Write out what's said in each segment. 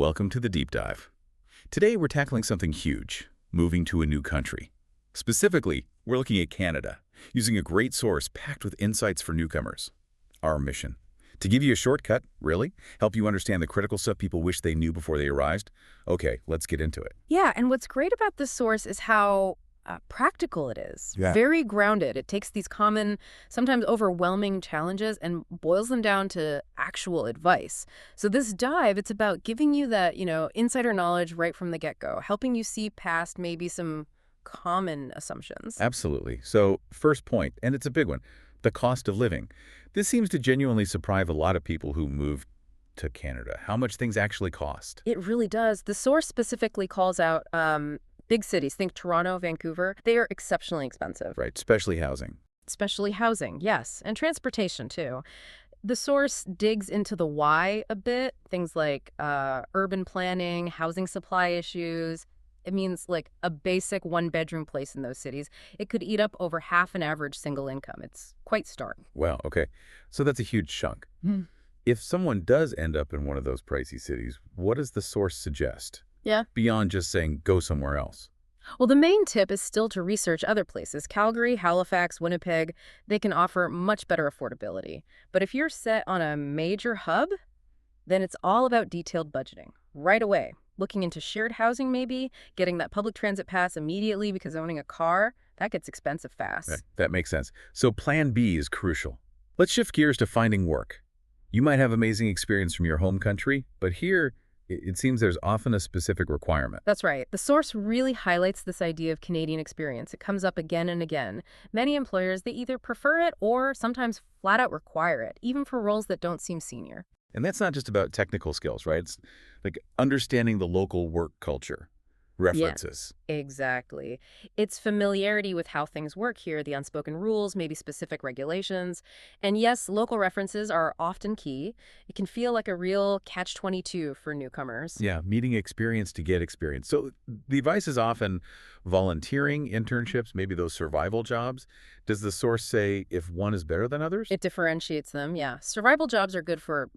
Welcome to the Deep Dive. Today we're tackling something huge, moving to a new country. Specifically, we're looking at Canada, using a great source packed with insights for newcomers. Our mission: to give you a shortcut, really, help you understand the critical stuff people wish they knew before they arrived. Okay, let's get into it. Yeah, and what's great about this source is how practical it is. Yeah. Very grounded. It takes these common, sometimes overwhelming challenges and boils them down to actual advice. So this dive, it's about giving you that, insider knowledge right from the get-go, helping you see past maybe some common assumptions. Absolutely. So, first point, and it's a big one, the cost of living. This seems to genuinely surprise a lot of people who move to Canada, how much things actually cost. It really does. The source specifically calls out big cities. Think Toronto, Vancouver. They are exceptionally expensive. Right, especially housing. Especially housing, yes, and transportation too. The source digs into the why a bit, things like urban planning, housing supply issues. It means like a basic one-bedroom place in those cities. It could eat up over half an average single income. It's quite stark. Wow, okay. So that's a huge chunk. Hmm. If someone does end up in one of those pricey cities, what does the source suggest? Yeah. Beyond just saying, go somewhere else. Well, the main tip is still to research other places. Calgary, Halifax, Winnipeg, they can offer much better affordability. But if you're set on a major hub, then it's all about detailed budgeting right away. Looking into shared housing maybe, getting that public transit pass immediately because owning a car, that gets expensive fast. That makes sense. So plan B is crucial. Let's shift gears to finding work. You might have amazing experience from your home country, but here, it seems there's often a specific requirement. That's right. The source really highlights this idea of Canadian experience. It comes up again and again. Many employers, they either prefer it or sometimes flat out require it, even for roles that don't seem senior. And that's not just about technical skills, right? It's like understanding the local work culture, references. Exactly. It's familiarity with how things work here, the unspoken rules, maybe specific regulations. And yes, local references are often key. It can feel like a real catch-22 for newcomers. Yeah, meeting experience to get experience. So the advice is often volunteering, internships, maybe those survival jobs. Does the source say if one is better than others? It differentiates them, yeah. Survival jobs are good for,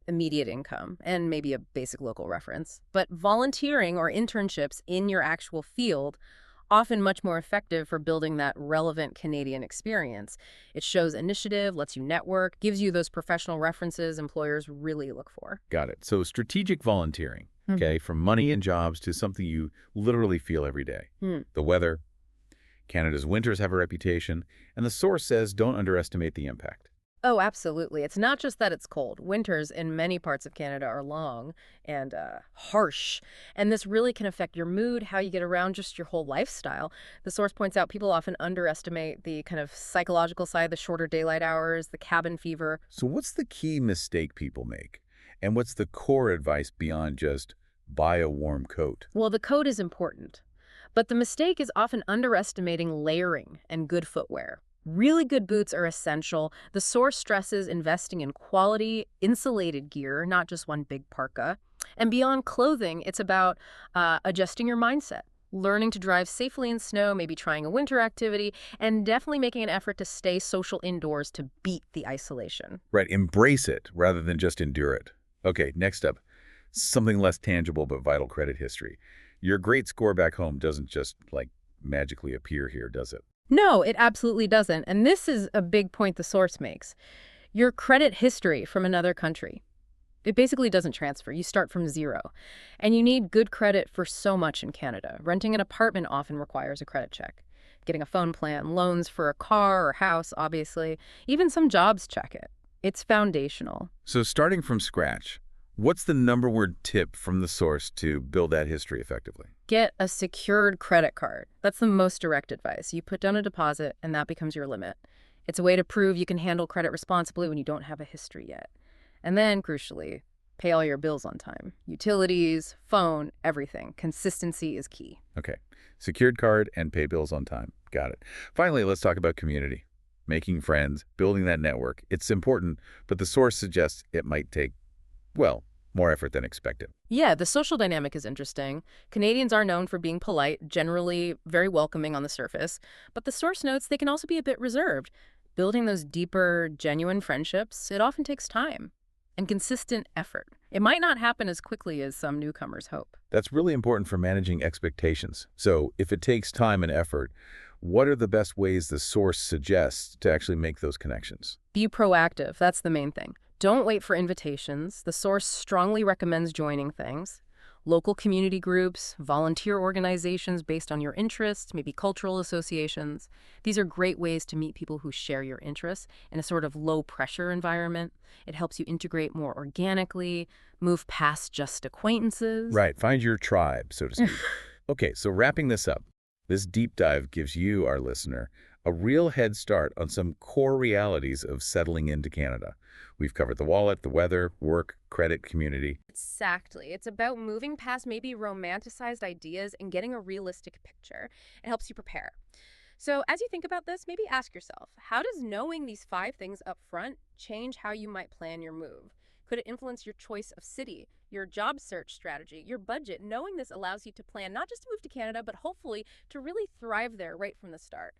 immediate income and maybe a basic local reference. But volunteering or internships in your actual field, often much more effective for building that relevant Canadian experience. It shows initiative, lets you network, gives you those professional references employers really look for. Got it. So strategic volunteering, okay, from money and jobs to something you literally feel every day. The weather, Canada's winters have a reputation, and the source says don't underestimate the impact. Oh, absolutely. It's not just that it's cold. Winters in many parts of Canada are long and harsh, and this really can affect your mood, how you get around, just your whole lifestyle. The source points out people often underestimate the kind of psychological side, the shorter daylight hours, the cabin fever. So what's the key mistake people make? And what's the core advice beyond just buy a warm coat? Well, the coat is important, but the mistake is often underestimating layering and good footwear. Really good boots are essential. The source stresses investing in quality, insulated gear, not just one big parka. And beyond clothing, it's about adjusting your mindset, learning to drive safely in snow, maybe trying a winter activity, and definitely making an effort to stay social indoors to beat the isolation. Right, embrace it rather than just endure it. Okay, next up, something less tangible but vital: credit history. Your great score back home doesn't just, magically appear here, does it? No, it absolutely doesn't. And this is a big point the source makes. Your credit history from another country, it basically doesn't transfer. You start from zero. And you need good credit for so much in Canada. Renting an apartment often requires a credit check. Getting a phone plan, loans for a car or house, obviously. Even some jobs check it. It's foundational. So starting from scratch, what's the number one tip from the source to build that history effectively? Get a secured credit card. That's the most direct advice. You put down a deposit, and that becomes your limit. It's a way to prove you can handle credit responsibly when you don't have a history yet. And then, crucially, pay all your bills on time. Utilities, phone, everything. Consistency is key. Okay, secured card and pay bills on time. Got it. Finally, let's talk about community. Making friends, building that network. It's important, but the source suggests it might take, well, more effort than expected. Yeah, the social dynamic is interesting. Canadians are known for being polite, generally very welcoming on the surface, but the source notes they can also be a bit reserved. Building those deeper, genuine friendships, it often takes time and consistent effort. It might not happen as quickly as some newcomers hope. That's really important for managing expectations. So if it takes time and effort, what are the best ways the source suggests to actually make those connections? Be proactive. That's the main thing. Don't wait for invitations. The source strongly recommends joining things. Local community groups, volunteer organizations based on your interests, maybe cultural associations. These are great ways to meet people who share your interests in a sort of low-pressure environment. It helps you integrate more organically, move past just acquaintances. Right, find your tribe, so to speak. Okay, so wrapping this up, this deep dive gives you, our listener, a real head start on some core realities of settling into Canada. We've covered the wallet, the weather, work, credit, community. Exactly. It's about moving past maybe romanticized ideas and getting a realistic picture. It helps you prepare. So, as you think about this, maybe ask yourself, how does knowing these 5 things up front change how you might plan your move? Could it influence your choice of city, your job search strategy, your budget? Knowing this allows you to plan not just to move to Canada, but hopefully to really thrive there right from the start.